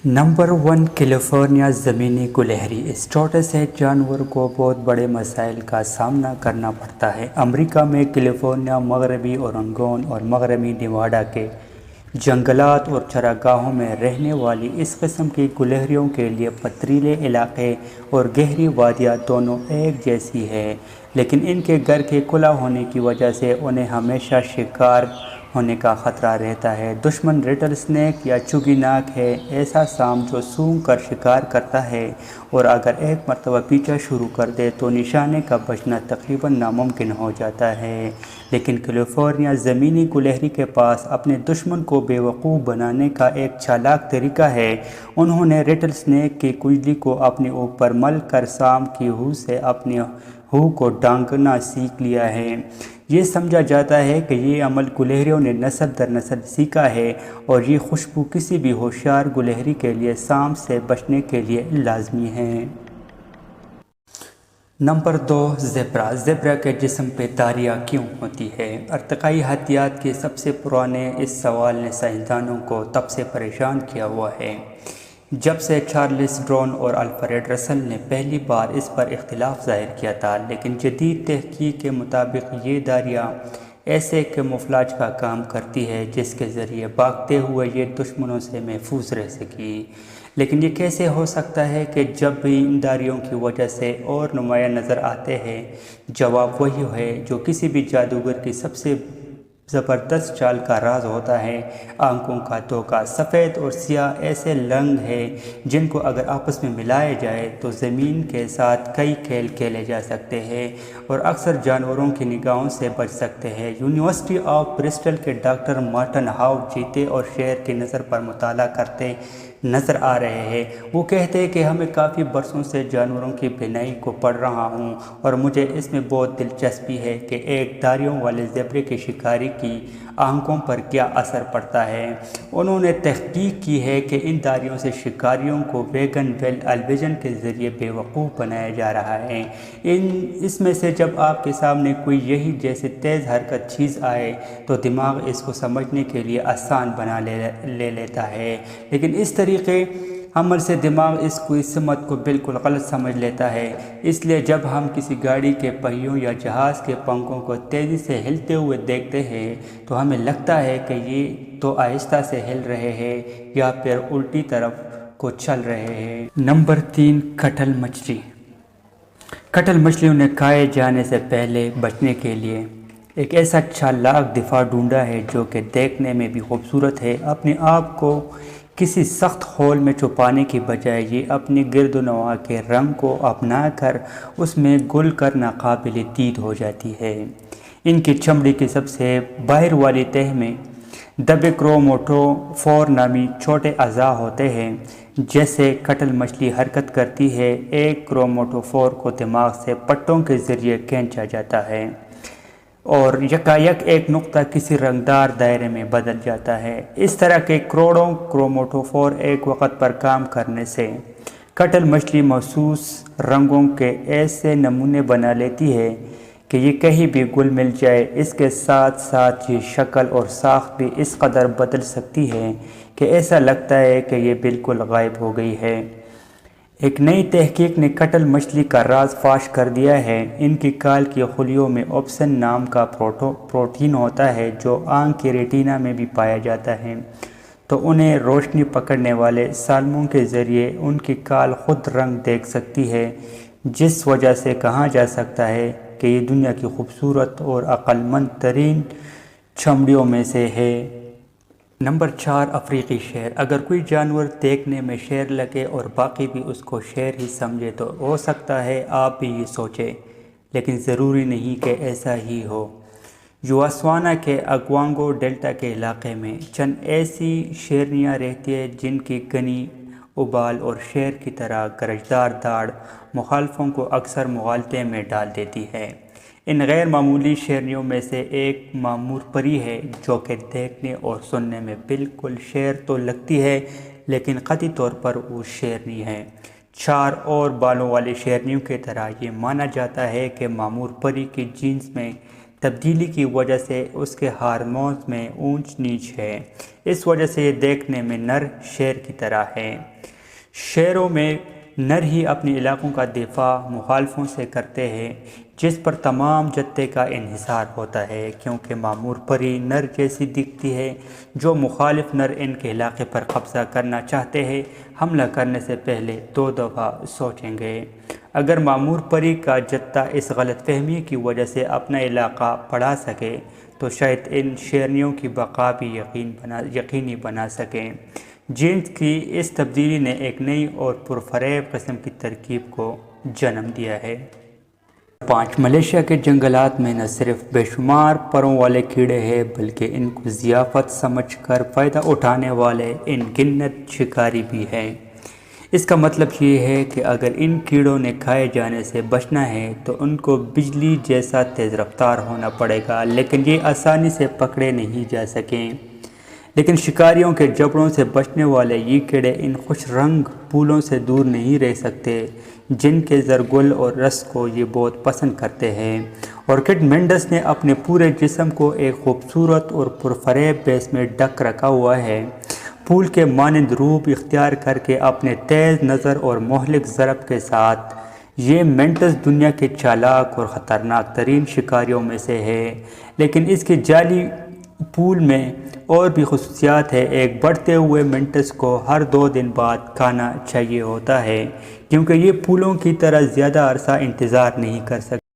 Number 1 California ज़मीनी गुलहरी। इस छोटे से जानवर को बहुत बड़े मसाइल का सामना करना पड़ता है। अमेरिका में कैलिफोर्निया, मगरबी ओरेगोन और मगरबी नेवाडा के जंगलात और चरागाहों में रहने वाली इस किस्म की गुलहरियों के लिए पथरीले इलाके और गहरी वादियाँ दोनों एक जैसी है, लेकिन इनके घर के खुला होने की वजह से उन्हें हमेशा शिकार होने का ख़तरा रहता है। दुश्मन रेटल स्नेक या चुगीनाक है, ऐसा सांप जो सूंघ कर शिकार करता है और अगर एक मरतबा पीछा शुरू कर दे तो निशाने का बचना तकरीबन नामुमकिन हो जाता है। लेकिन कैलिफोर्निया ज़मीनी गुलहरी के पास अपने दुश्मन को बेवकूफ़ बनाने का एक चालाक तरीका है। उन्होंने रेटल स्नेक की कुंडली को अपने ऊपर मल कर सांप की हू से अपनी हू को डांगना सीख लिया है। ये समझा जाता है कि ये अमल गुलहरियों ने नस्ल दर नस्ल सीखा है और ये खुशबू किसी भी होशियार गुलहरी के लिए सांप से बचने के लिए लाजमी है। Number 2 zebra. ज़ेब्रा के जिस्म पे धारियाँ क्यों होती है? अर्तकाई हयात के सबसे पुराने इस सवाल ने साइंसदानों को तब से परेशान किया हुआ है जब से चार्ल्स ड्रोन और अल्फ्रेड रसल ने पहली बार इस पर इख्तिलाफ ज़ाहिर किया था। लेकिन जदीद तहकीक के मुताबिक ये धारियाँ ऐसे कैमोफ्लेज का काम करती है जिसके ज़रिए भागते हुए ये दुश्मनों से महफूज रह सकी। लेकिन ये कैसे हो सकता है कि जब भी इन धारियों की वजह से और नुमाया नज़र आते हैं? जवाब वही है जो किसी भी जादूगर की सबसे ज़बरदस्त चाल का राज होता है। आंखों का धोखा। सफ़ेद और सियाह ऐसे रंग हैं जिनको अगर आपस में मिलाया जाए तो ज़मीन के साथ कई खेल खेले जा सकते हैं और अक्सर जानवरों की निगाहों से बच सकते हैं। यूनिवर्सिटी ऑफ ब्रिस्टल के डॉक्टर मार्टिन हाउ चीते और शेर की नज़र पर मुताला करते नज़र आ रहे हैं। वो कहते हैं कि हमें काफ़ी बरसों से जानवरों की बिनाई को पढ़ रहा हूँ और मुझे इसमें बहुत दिलचस्पी है कि एक धारियों वाले ज़ेब्रे के शिकारी की आंखों पर क्या असर पड़ता है। उन्होंने तहकीक की है कि इन धारियों से शिकारियों को वेगन वेल एलविजन के ज़रिए बेवकूफ़ बनाया जा रहा है। इसमें से जब आपके सामने कोई यही जैसे तेज़ हरकत चीज़ आए तो दिमाग इसको समझने के लिए आसान बना ले लेता है, लेकिन इस तरीके अमल से दिमाग इस समत को बिल्कुल गलत समझ लेता है। इसलिए जब हम किसी गाड़ी के पहियों या जहाज़ के पंखों को तेज़ी से हिलते हुए देखते हैं तो हमें लगता है कि ये तो आहिस्ता से हिल रहे हैं या फिर उल्टी तरफ को चल रहे हैं। नंबर 3 कटल मछली। कटल मछलियों ने खाए जाने से पहले बचने के लिए एक ऐसा चालाक दिफा ढूंढा है जो कि देखने में भी खूबसूरत है। अपने आप को किसी सख्त होल में छुपाने की बजाय ये अपनी गिरदोनवा के रंग को अपना कर उसमें घुल कर नाकाबिल दीद हो जाती है। इनकी चमड़ी की सबसे बाहर वाली तह में दबे क्रोमैटोफोर नामी छोटे अज़ा होते हैं। जैसे कटल मछली हरकत करती है, एक क्रोमैटोफोर को दिमाग से पट्टों के ज़रिए खींचा जाता है और यकायक एक नुक्ता किसी रंगदार दायरे में बदल जाता है। इस तरह के करोड़ों क्रोमैटोफोर एक वक्त पर काम करने से कटल मछली महसूस रंगों के ऐसे नमूने बना लेती है कि ये कहीं भी घुल मिल जाए। इसके साथ साथ ये शक्ल और साख्त भी इस कदर बदल सकती है कि ऐसा लगता है कि ये बिल्कुल गायब हो गई है। एक नई तहकीक ने कटल मछली का राज फाश कर दिया है। इनकी काल की खुलियों में ऑप्सन नाम का प्रोटीन होता है जो आँख के रेटिना में भी पाया जाता है, तो उन्हें रोशनी पकड़ने वाले सालमों के ज़रिए उनकी काल खुद रंग देख सकती है, जिस वजह से कहा जा सकता है कि ये दुनिया की खूबसूरत और अक्लमंद तरीन चमड़ियों में से है। नंबर 4 अफ्रीकी शेर। अगर कोई जानवर देखने में शेर लगे और बाकी भी उसको शेर ही समझे तो हो सकता है आप भी ये सोचें, लेकिन ज़रूरी नहीं कि ऐसा ही हो। युवास्वाना के अगवांगो डेल्टा के इलाके में चंद ऐसी शेरनियाँ रहती है जिनकी घनी उबाल और शेर की तरह गरजदार दाढ़ मुखालफों को अक्सर मुगालते में डाल देती है। इन गैर मामूली शेरनियों में से एक मामूर परी है जो कि देखने और सुनने में बिल्कुल शेर तो लगती है, लेकिन क़ती तौर पर वो शेरनी है। 4 और बालों वाली शेरनियों की तरह ये माना जाता है कि मामूर परी की जीन्स में تبدیلی کی وجہ سے اس کے ہارمونز میں اونچ نیچ ہے۔ اس وجہ سے یہ دیکھنے میں نر شیر کی طرح ہے۔ شیروں میں نر ہی اپنے علاقوں کا دفاع مخالفوں سے کرتے ہیں، جس پر تمام جتے کا انحصار ہوتا ہے، کیونکہ معمور پری نر جیسی دکھتی ہے۔ جو مخالف نر ان کے علاقے پر قبضہ کرنا چاہتے ہیں، حملہ کرنے سے پہلے 2 دفعہ سوچیں گے۔ اگر معمور پری کا جتہ اس غلط فہمی کی وجہ سے اپنا علاقہ بڑھا سکے تو شاید ان شیرنیوں کی بقا بھی یقینی بنا سکیں۔ جینز کی اس تبدیلی نے ایک نئی اور پرفریب قسم کی ترکیب کو جنم دیا ہے۔ 5 ملیشیا کے جنگلات میں نہ صرف بے شمار پروں والے کیڑے ہیں، بلکہ ان کو ضیافت سمجھ کر فائدہ اٹھانے والے ان گنت شکاری بھی ہیں۔ اس کا مطلب یہ ہے کہ اگر ان کیڑوں نے کھائے جانے سے بچنا ہے تو ان کو بجلی جیسا تیز رفتار ہونا پڑے گا، لیکن یہ آسانی سے پکڑے نہیں جا سکیں۔ لیکن شکاریوں کے جبڑوں سے بچنے والے یہ کیڑے ان خوش رنگ پھولوں سے دور نہیں رہ سکتے، جن کے زرگل اور رس کو یہ بہت پسند کرتے ہیں۔ آرکڈ مینڈس نے اپنے پورے جسم کو ایک خوبصورت اور پرفریب بیس میں ڈھک رکھا ہوا ہے، پھول کے مانند روپ اختیار کر کے اپنے تیز نظر اور مہلک ضرب کے ساتھ۔ یہ مینٹس دنیا کے چالاک اور خطرناک ترین شکاریوں میں سے ہے، لیکن اس کے جعلی پھول میں اور بھی خصوصیات ہے۔ ایک بڑھتے ہوئے مینٹس کو ہر 2 دن بعد کھانا چاہیے ہوتا ہے، کیونکہ یہ پھولوں کی طرح زیادہ عرصہ انتظار نہیں کر سکتے۔